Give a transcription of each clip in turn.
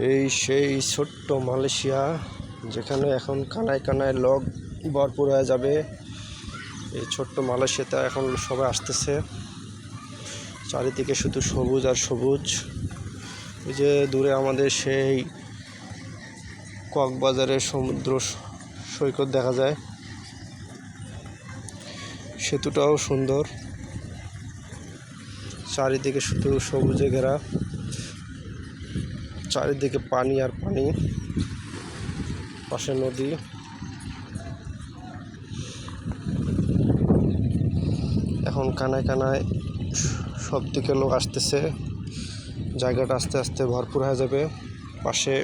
এই সেই ছোট্ট মালয়েশিয়া, যেখানে এখন কানায় কানায় লোক ভরপুর হয়ে যাবে। এই ছোট্ট মালয়েশিয়াতে এখন সবাই আসতেছে। চারিদিকে শুধু সবুজ আর সবুজ। এই যে দূরে আমাদের সেই কক্সবাজারের সমুদ্র সৈকত দেখা যায়, সেতুটাও সুন্দর। চারিদিকে শুধু সবুজে ঘেরা, চারিদিকে পানি আর পানি, পাশে নদী। এখন কানায় কানায় সব দিকে লোক আসতেছে, জায়গাটা আস্তে আস্তে ভরপুর হয়ে যাবে। পাশে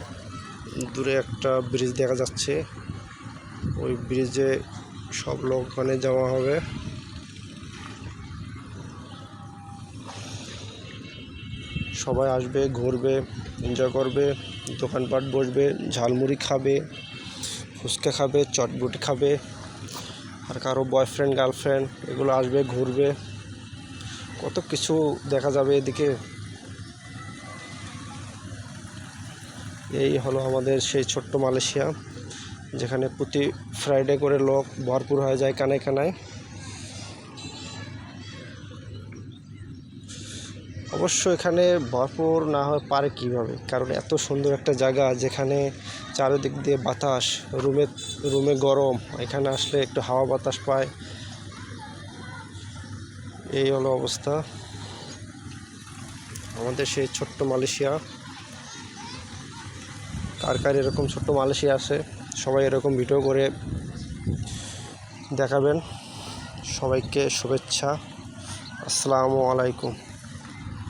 দূরে একটা ব্রিজ দেখা যাচ্ছে, ওই ব্রিজে সব লোক ওখানে জমা হবে। সবাই আসবে, ঘুরবে, এনজয় করবে, দোকানপাট বসবে, ঝালমুড়ি খাবে, ফুচকা খাবে, চটবটি খাবে। আর কারো বয়ফ্রেন্ড গার্লফ্রেন্ড এগুলো আসবে, ঘুরবে, কত কিছু দেখা যাবে এদিকে। এই হলো আমাদের সেই ছোট্ট মালয়েশিয়া, যেখানে প্রতি ফ্রাইডে করে লোক ভরপুর হয়ে যায় কানায় কানায়। অবশ্য এখানে ভরপুর না হয়ে পারে কীভাবে, কারণ এত সুন্দর একটা জায়গা, যেখানে চারিদিক দিয়ে বাতাস, রুমে গরম, এখানে আসলে একটু হাওয়া বাতাস পায়। এই হলো অবস্থা আমাদের সেই ছোট্ট মালয়েশিয়া। কার কার এরকম ছোট্ট মালয়েশিয়া আছে, সবাই এরকম ভিডিও করে দেখাবেন। সবাইকে শুভেচ্ছা। আসসালামু আলাইকুম।